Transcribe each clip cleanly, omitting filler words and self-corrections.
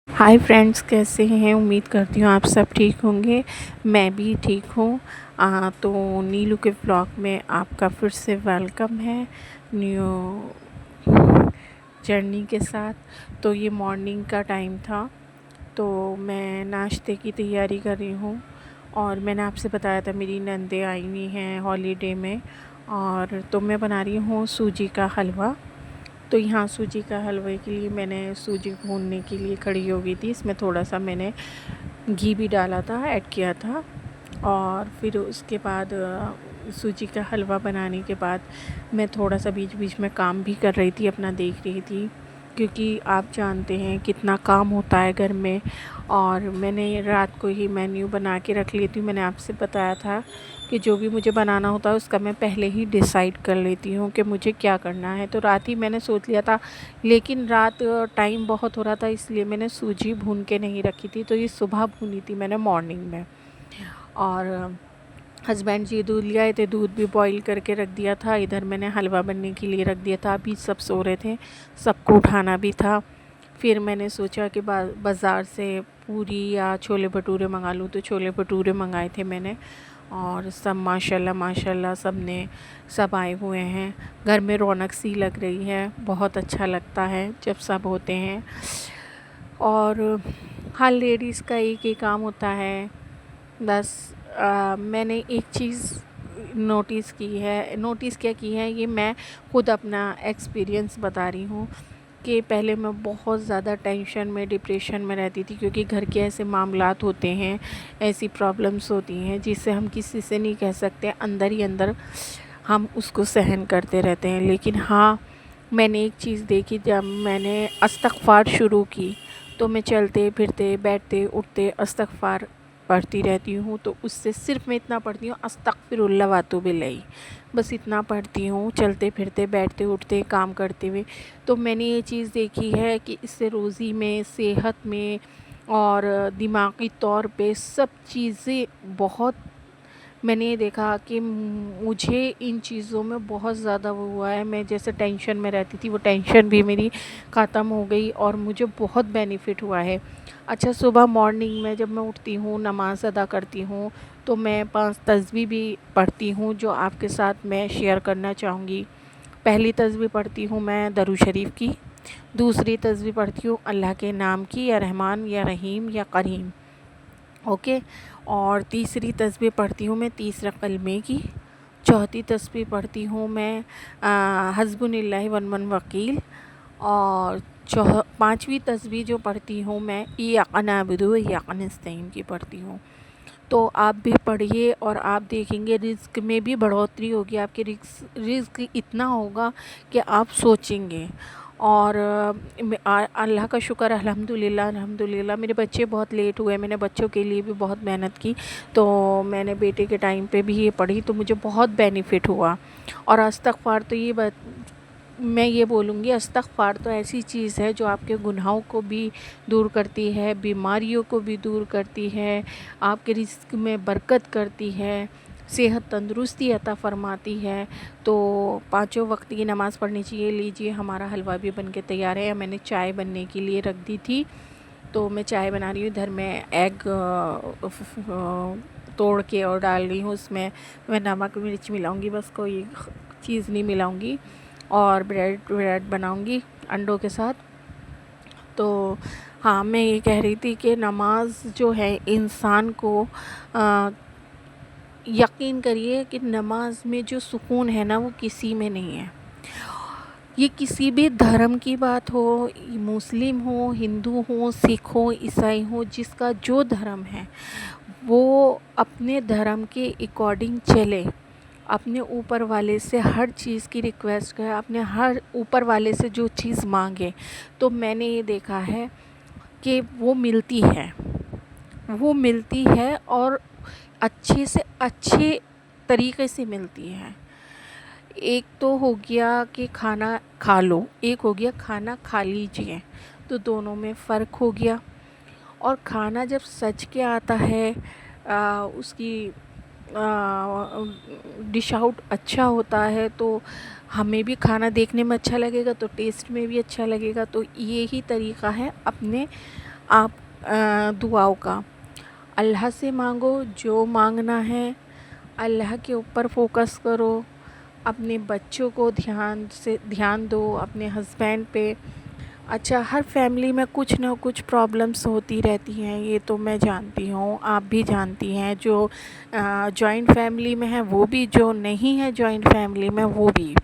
Hi friends, कैसे हैं? उम्मीद करती हूँ आप सब ठीक होंगे। मैं भी ठीक हूँ। तो नीलू के ब्लॉग में आपका फिर से वेलकम है न्यू जर्नी के साथ। तो ये मॉर्निंग का टाइम था, तो मैं नाश्ते की तैयारी कर रही हूँ। और मैंने आपसे बताया था मेरी नंदें आई हुई हैं हॉलीडे में, और तो मैं बना रही हूँ सूजी का हलवा। तो यहाँ सूजी का हलवे के लिए मैंने सूजी भूनने के लिए खड़ी हो गई थी। इसमें थोड़ा सा मैंने घी भी डाला था, ऐड किया था। और फिर उसके बाद सूजी का हलवा बनाने के बाद मैं थोड़ा सा बीच बीच में काम भी कर रही थी, अपना देख रही थी, क्योंकि आप जानते हैं कितना काम होता है घर में। और मैंने रात को ही मेन्यू बना के रख लेती हूँ। मैंने आपसे बताया था कि जो भी मुझे बनाना होता है उसका मैं पहले ही डिसाइड कर लेती हूँ कि मुझे क्या करना है। तो रात ही मैंने सोच लिया था, लेकिन रात टाइम बहुत हो रहा था, इसलिए मैंने सूजी भून के नहीं रखी थी। तो ये सुबह भूनी थी मैंने मॉर्निंग में। और हस्बैंड जी दूध ले आए थे, दूध भी बॉईल करके रख दिया था। इधर मैंने हलवा बनने के लिए रख दिया था। अभी सब सो रहे थे, सबको उठाना भी था। फिर मैंने सोचा कि बाज़ार से पूरी या छोले भटूरे मंगा लूँ, तो छोले भटूरे मंगाए थे मैंने। और सब माशाल्लाह माशाल्लाह सब आए हुए हैं। घर में रौनक सी लग रही है, बहुत अच्छा लगता है जब सब होते हैं। और हर लेडीज़ का एक ही काम होता है बस। मैंने एक चीज़ नोटिस क्या की है, ये मैं खुद अपना एक्सपीरियंस बता रही हूँ कि पहले मैं बहुत ज़्यादा टेंशन में, डिप्रेशन में रहती थी, क्योंकि घर के ऐसे मामलात होते हैं, ऐसी प्रॉब्लम्स होती हैं जिससे हम किसी से नहीं कह सकते, अंदर ही अंदर हम उसको सहन करते रहते हैं। लेकिन हाँ, मैंने एक चीज़ देखी, जब मैंने इस्तग़फ़ार शुरू की तो मैं चलते फिरते बैठते उठते इस्तग़फ़ार पढ़ती रहती हूँ। तो उससे सिर्फ़ मैं इतना पढ़ती हूँ, अस्तग़फ़िरुल्लाह व अतूबु इलैह, बस इतना पढ़ती हूँ चलते फिरते बैठते उठते काम करते हुए। तो मैंने ये चीज़ देखी है कि इससे रोज़ी में, सेहत में और दिमागी तौर पे सब चीज़ें बहुत, मैंने ये देखा कि मुझे इन चीज़ों में बहुत ज़्यादा वो हुआ है। मैं जैसे टेंशन में रहती थी, वो टेंशन भी मेरी ख़त्म हो गई और मुझे बहुत बेनिफिट हुआ है। अच्छा, सुबह मॉर्निंग में जब मैं उठती हूँ, नमाज़ अदा करती हूँ, तो मैं 5 तस्बीह भी पढ़ती हूँ, जो आपके साथ मैं शेयर करना चाहूँगी। पहली तस्बीह पढ़ती हूँ मैं दरूद शरीफ की। दूसरी तस्बीह पढ़ती हूँ अल्लाह के नाम की, या रहमान या रहीम या करीम, ओके। और तीसरी तस्बीह पढ़ती हूँ मैं तीसरा कलमे की। चौथी तस्बीह पढ़ती हूँ मैं हस्बुनिल्लाहि व निअमल वकील। और पाँचवीं तस्बीह जो पढ़ती हूँ मैं इय्याका नअबुदु व इय्याका नस्तईन की पढ़ती हूँ। तो आप भी पढ़िए और आप देखेंगे रिज़्क में भी बढ़ोतरी होगी, आपके रिज़्क इतना होगा कि आप सोचेंगे। और अल्लाह का शुक्र, अल्हम्दुलिल्लाह अल्हम्दुलिल्लाह। मेरे बच्चे बहुत लेट हुए, मैंने बच्चों के लिए भी बहुत मेहनत की, तो मैंने बेटे के टाइम पे भी ये पढ़ी, तो मुझे बहुत बेनिफिट हुआ। और इस्तग़फ़ार तो मैं ये बोलूँगी, इस्तग़फ़ार तो ऐसी चीज़ है जो आपके गुनाहों को भी दूर करती है, बीमारियों को भी दूर करती है, आपके रिज़्क में बरकत करती है, सेहत तंदुरुस्ती अता फ़रमाती है। तो पाँचों वक्त की नमाज़ पढ़नी चाहिए। लीजिए, हमारा हलवा भी बन के तैयार है। मैंने चाय बनने के लिए रख दी थी, तो मैं चाय बना रही हूँ। इधर मैं एग तोड़ के और डाल रही हूँ उसमें। मैं नमक मिर्च मिलाऊँगी, बस कोई चीज़ नहीं मिलाऊँगी। और ब्रेड बनाऊँगी अंडों के साथ। तो हाँ, मैं ये कह रही थी कि नमाज़ जो है इंसान को यकीन करिए कि नमाज में जो सुकून है ना, वो किसी में नहीं है। ये किसी भी धर्म की बात हो, मुस्लिम हो, हिंदू हो, सिख हो, ईसाई हो, जिसका जो धर्म है वो अपने धर्म के अकॉर्डिंग चले, अपने ऊपर वाले से हर चीज़ की रिक्वेस्ट करे, अपने हर ऊपर वाले से जो चीज़ मांगे, तो मैंने ये देखा है कि वो मिलती है और अच्छे से अच्छे तरीके से मिलती है। एक तो हो गया कि खाना खा लो, एक हो गया खाना खा लीजिए, तो दोनों में फ़र्क हो गया। और खाना जब सज के आता है, उसकी डिश आउट अच्छा होता है, तो हमें भी खाना देखने में अच्छा लगेगा, तो टेस्ट में भी अच्छा लगेगा। तो यही तरीक़ा है अपने आप दुआओं का। अल्लाह से मांगो जो मांगना है, अल्लाह के ऊपर फोकस करो, अपने बच्चों को ध्यान दो, अपने हस्बैंड पे। अच्छा, हर फैमिली में कुछ ना कुछ प्रॉब्लम्स होती रहती हैं, ये तो मैं जानती हूँ, आप भी जानती हैं। जो जॉइंट फैमिली में है वो भी, जो नहीं है जॉइंट फैमिली में वो भी।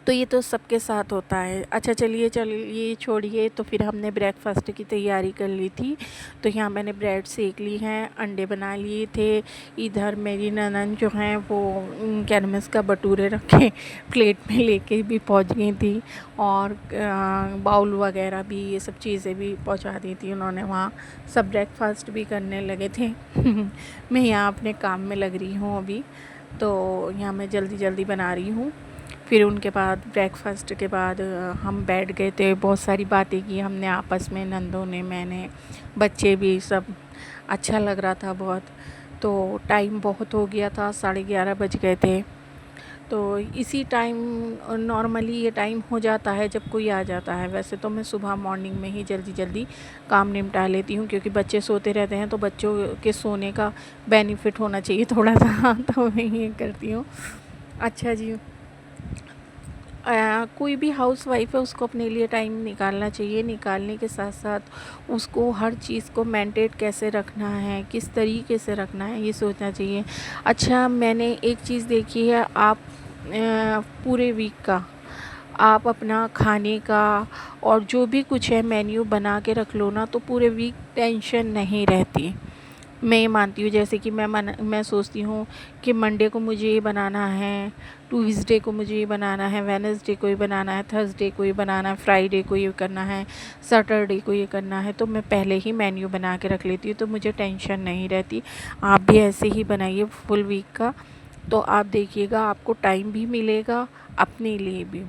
तो ये तो सबके साथ होता है। अच्छा चलिए छोड़िए, तो फिर हमने ब्रेकफास्ट की तैयारी कर ली थी। तो यहाँ मैंने ब्रेड सेक ली हैं, अंडे बना लिए थे। इधर मेरी ननद जो हैं वो कैरमस का भटूरे रखे प्लेट में लेके भी पहुँच गई थी, और बाउल वगैरह भी, ये सब चीज़ें भी पहुँचा दी थी उन्होंने वहाँ। सब ब्रेकफास्ट भी करने लगे थे। मैं यहाँ अपने काम में लग रही हूँ अभी। तो यहाँ मैं जल्दी जल्दी बना रही हूँ। फिर उनके बाद ब्रेकफास्ट के बाद हम बैठ गए थे, बहुत सारी बातें की हमने आपस में, नंदों ने, मैंने, बच्चे भी, सब। अच्छा लग रहा था बहुत। तो टाइम बहुत हो गया था, 11:30 बज गए थे। तो इसी टाइम नॉर्मली ये टाइम हो जाता है जब कोई आ जाता है। वैसे तो मैं सुबह मॉर्निंग में ही जल्दी जल्दी काम निपटा लेती हूँ, क्योंकि बच्चे सोते रहते हैं, तो बच्चों के सोने का बेनिफिट होना चाहिए थोड़ा सा। तो मैं ये करती हूँ। अच्छा जी, कोई भी हाउस वाइफ है उसको अपने लिए टाइम निकालना चाहिए। निकालने के साथ साथ उसको हर चीज़ को मेंटेन कैसे रखना है, किस तरीके से रखना है, ये सोचना चाहिए। अच्छा, मैंने एक चीज़ देखी है, आप पूरे वीक का आप अपना खाने का और जो भी कुछ है मेन्यू बना के रख लो ना, तो पूरे वीक टेंशन नहीं रहती। मैं ये मानती हूँ, जैसे कि मैं सोचती हूँ कि मंडे को मुझे ये बनाना है, ट्यूसडे को मुझे ये बनाना है, वेडनेसडे को ये बनाना है, थर्सडे को ये बनाना है, फ्राइडे को ये करना है, सैटरडे को ये करना है। तो मैं पहले ही मेन्यू बना के रख लेती हूँ, तो मुझे टेंशन नहीं रहती। आप भी ऐसे ही बनाइए फुल वीक का, तो आप देखिएगा आपको टाइम भी मिलेगा अपने लिए भी।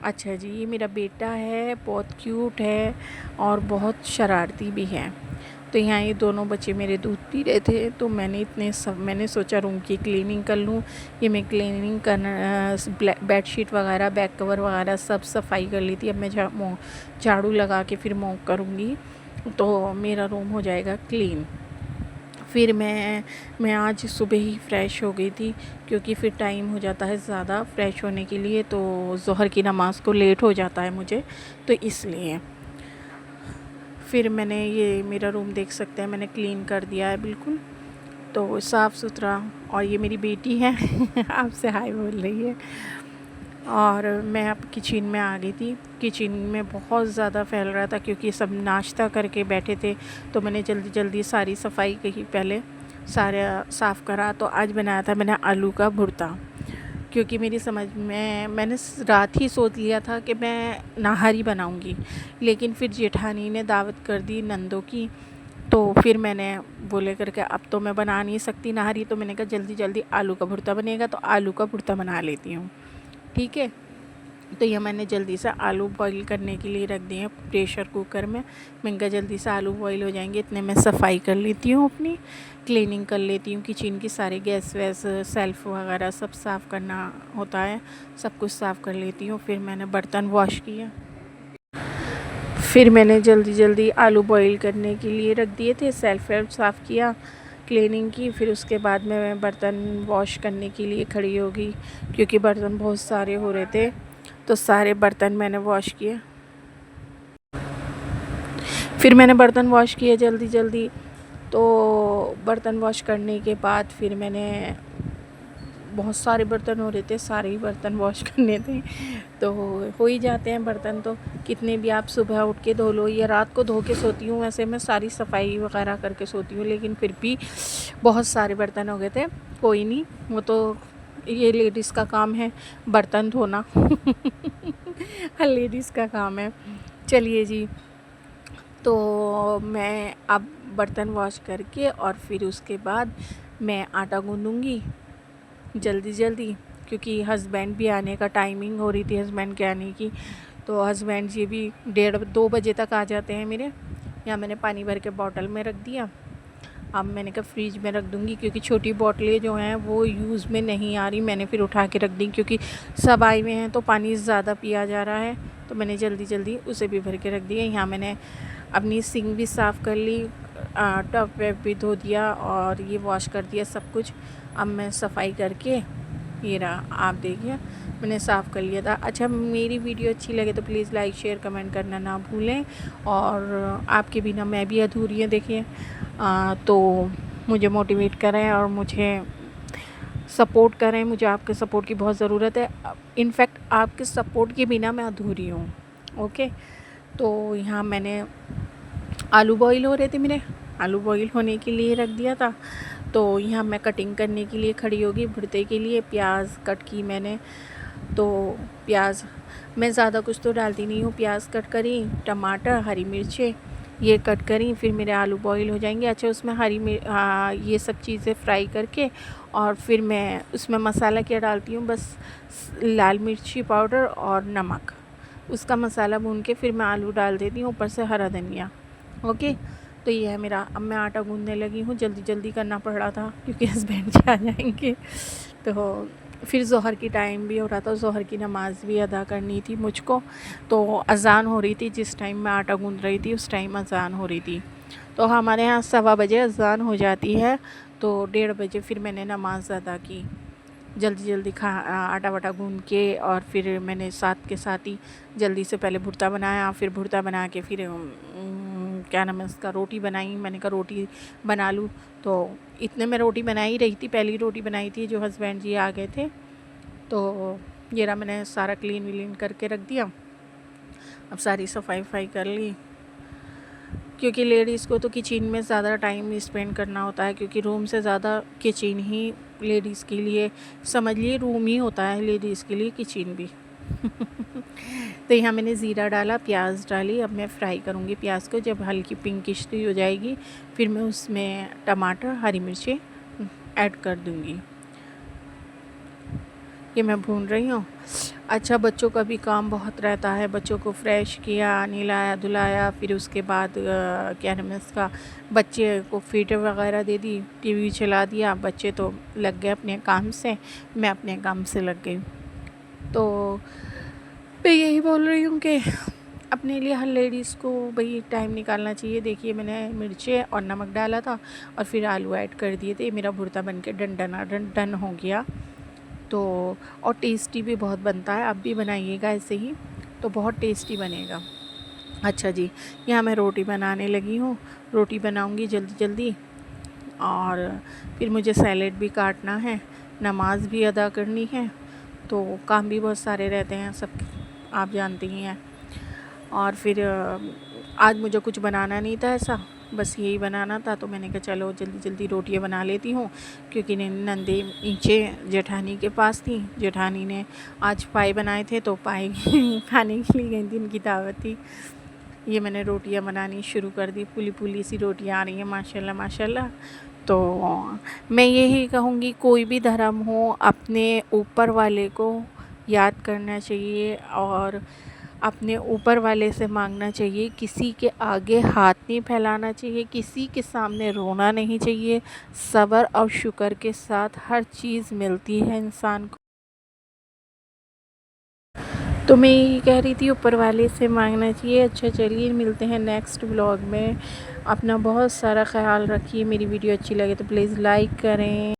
अच्छा जी, ये मेरा बेटा है, बहुत क्यूट है और बहुत शरारती भी है। तो यहाँ ये दोनों बच्चे मेरे दूध पी रहे थे, तो मैंने सोचा रूम की क्लीनिंग कर लूँ। ये मैं क्लीनिंग कर बेडशीट वगैरह, बैक कवर वगैरह सब सफाई कर ली थी। अब मैं झाड़ू लगा के फिर मॉप करूँगी, तो मेरा रूम हो जाएगा क्लीन। फिर मैं आज सुबह ही फ़्रेश हो गई थी, क्योंकि फिर टाइम हो जाता है ज़्यादा फ़्रेश होने के लिए, तो ज़ोहर की नमाज़ को लेट हो जाता है मुझे, तो इसलिए। फिर मैंने ये मेरा रूम देख सकते हैं, मैंने क्लीन कर दिया है बिल्कुल, तो साफ़ सुथरा। और ये मेरी बेटी है आपसे हाय बोल रही है। और मैं अब किचन में आ गई थी। किचन में बहुत ज़्यादा फैल रहा था, क्योंकि सब नाश्ता करके बैठे थे, तो मैंने जल्दी जल्दी सारी सफाई की, पहले सारा साफ़ करा। तो आज बनाया था मैंने आलू का भुर्ता, क्योंकि मेरी समझ में, मैंने रात ही सोच लिया था कि मैं नाहरी बनाऊंगी, लेकिन फिर जेठानी ने दावत कर दी नंदों की, तो फिर मैंने बोले करके अब तो मैं बना नहीं सकती नाहरी, तो मैंने कहा जल्दी जल्दी आलू का भुर्ता बनेगा, तो आलू का भुर्ता बना लेती हूँ। ठीक है, तो यह मैंने जल्दी से आलू बॉईल करने के लिए रख दिए हैं प्रेशर कुकर में। मैंने कहा जल्दी से आलू बॉईल हो जाएंगे, इतने में सफाई कर लेती हूँ, अपनी क्लीनिंग कर लेती हूँ किचन की, सारे गैस वैस सेल्फ वगैरह सब साफ़ करना होता है, सब कुछ साफ़ कर लेती हूँ। फिर मैंने बर्तन वॉश किया, फिर मैंने जल्दी जल्दी आलू बॉईल करने के लिए रख दिए थे, सेल्फ वेल्फ साफ़ किया, क्लीनिंग की। फिर उसके बाद मैं बर्तन वॉश करने के लिए खड़ी हो गई, क्योंकि बर्तन बहुत सारे हो रहे थे, तो सारे बर्तन मैंने वॉश किए। फिर मैंने बर्तन वॉश किए जल्दी जल्दी। तो बर्तन वॉश करने के बाद फिर मैंने, बहुत सारे बर्तन हो रहे थे, सारे ही बर्तन वॉश करने थे, तो हो ही जाते हैं बर्तन, तो कितने भी आप सुबह उठ के धो लो या रात को धो के सोती हूँ। वैसे मैं सारी सफाई वगैरह करके सोती हूँ, लेकिन फिर भी बहुत सारे बर्तन हो गए थे। कोई नहीं, वो तो ये लेडीज़ का काम है बर्तन धोना हर लेडीज़ का काम है। चलिए जी, तो मैं अब बर्तन वॉश करके और फिर उसके बाद मैं आटा गूँधूँगी जल्दी जल्दी, क्योंकि हस्बैंड भी आने का टाइमिंग हो रही थी हस्बैंड के आने की। तो हस्बैंड जी भी 1:30-2 बजे तक आ जाते हैं मेरे। यहाँ मैंने पानी भर के बॉटल में रख दिया। अब मैंने कहा फ्रिज में रख दूँगी, क्योंकि छोटी बॉटलें जो हैं वो यूज़ में नहीं आ रही। मैंने फिर उठा के रख दी, क्योंकि सब आए हुए हैं तो पानी ज़्यादा पिया जा रहा है, तो मैंने जल्दी जल्दी उसे भी भर के रख दिया। यहाँ मैंने अपनी सिंक भी साफ़ कर ली, टब वेब भी धो दिया और ये वॉश कर दिया सब कुछ। अब मैं सफाई करके ये रहा, आप देखिए मैंने साफ़ कर लिया था। अच्छा, मेरी वीडियो अच्छी लगे तो प्लीज़ लाइक शेयर कमेंट करना ना भूलें। और आपके बिना मैं भी अधूरी है, देखिए। तो मुझे मोटिवेट करें और मुझे सपोर्ट करें, मुझे आपके सपोर्ट की बहुत ज़रूरत है। इनफैक्ट आपके सपोर्ट के बिना मैं अधूरी हूँ। ओके, तो यहाँ मैंने आलू बॉईल हो रहे थे मेरे, आलू बॉईल होने के लिए रख दिया था। तो यहाँ मैं कटिंग करने के लिए खड़ी होगी भुर्ते के लिए। प्याज कट की मैंने, तो प्याज मैं ज़्यादा कुछ तो डालती नहीं हूँ। प्याज कट करी, टमाटर, हरी मिर्चें ये कट करी, फिर मेरे आलू बॉईल हो जाएंगे। अच्छा, उसमें ये सब चीज़ें फ्राई करके और फिर मैं उसमें मसाला क्या डालती हूँ, बस लाल मिर्ची पाउडर और नमक, उसका मसाला भून के फिर मैं आलू डाल देती हूँ, ऊपर से हरा धनिया। ओके, तो ये है मेरा। अब मैं आटा गूँधने लगी हूँ, जल्दी जल्दी करना पड़ रहा था क्योंकि हस्बैंड जी आ जाएंगे। तो फिर ज़ोहर की टाइम भी हो रहा था, ज़ोहर की नमाज़ भी अदा करनी थी मुझको। तो अज़ान हो रही थी, जिस टाइम मैं आटा गूँध रही थी उस टाइम अज़ान हो रही थी। तो हमारे यहाँ 1:15 बजे अज़ान हो जाती है, तो 1:30 बजे फिर मैंने नमाज़ अदा की। जल्दी जल्दी आटा वाटा गूँध के और फिर मैंने साथ के साथ ही जल्दी से पहले भुर्ता बनाया, फिर भुर्ता बना के फिर क्या नाम है उसका, रोटी बनाई। मैंने कहा रोटी बना लूँ, तो इतने में रोटी बना ही रही थी, पहली रोटी बनाई थी जो हस्बैंड जी आ गए थे। तो ये रहा, मैंने सारा क्लीन विलीन करके रख दिया। अब सारी सफाई वफाई कर ली, क्योंकि लेडीज़ को तो किचन में ज़्यादा टाइम स्पेंड करना होता है, क्योंकि रूम से ज़्यादा किचन ही लेडीज़ के लिए, समझ लिए रूम ही होता है लेडीज़ के लिए, किचन भी। तो यहाँ मैंने ज़ीरा डाला, प्याज डाली। अब मैं फ्राई करूँगी प्याज को, जब हल्की पिंकिश सी हो जाएगी फिर मैं उसमें टमाटर, हरी मिर्चें ऐड कर दूँगी। ये मैं भून रही हूँ। अच्छा, बच्चों का भी काम बहुत रहता है, बच्चों को फ्रेश किया, नहलाया धुलाया, फिर उसके बाद क्या नाम है इसका, बच्चे को फीड वगैरह दे दी, टीवी चला दिया, बच्चे तो लग गए अपने काम से, मैं अपने काम से लग गई। तो मैं यही बोल रही हूँ कि अपने लिए हर लेडीज़ को भाई टाइम निकालना चाहिए। देखिए मैंने मिर्चें और नमक डाला था और फिर आलू ऐड कर दिए थे। मेरा भुर्ता बन के डन हो गया। तो और टेस्टी भी बहुत बनता है, आप भी बनाइएगा ऐसे ही, तो बहुत टेस्टी बनेगा। अच्छा जी, यहाँ मैं रोटी बनाने लगी हूँ, रोटी बनाऊँगी जल्दी जल्दी और फिर मुझे सैलेड भी काटना है, नमाज़ भी अदा करनी है, तो काम भी बहुत सारे रहते हैं सब, आप जानती ही हैं। और फिर आज मुझे कुछ बनाना नहीं था ऐसा, बस यही बनाना था, तो मैंने कहा चलो जल्दी जल्दी रोटियां बना लेती हूँ, क्योंकि नंदे नीचे जेठानी के पास थी, जेठानी ने आज पाए बनाए थे, तो पाए खाने के लिए गई थी, उनकी दावत थी। ये मैंने रोटियां बनानी शुरू कर दी, पुली पुली सी रोटियां आ रही हैं माशाल्लाह माशाल्लाह। तो मैं यही कहूँगी, कोई भी धर्म हो, अपने ऊपर वाले को याद करना चाहिए और अपने ऊपर वाले से मांगना चाहिए। किसी के आगे हाथ नहीं फैलाना चाहिए, किसी के सामने रोना नहीं चाहिए। सब्र और शुक्र के साथ हर चीज़ मिलती है इंसान को। तो मैं ये कह रही थी, ऊपर वाले से मांगना चाहिए। अच्छा चलिए, मिलते हैं नेक्स्ट व्लॉग में। अपना बहुत सारा ख्याल रखिए। मेरी वीडियो अच्छी लगे तो प्लीज़ लाइक करें।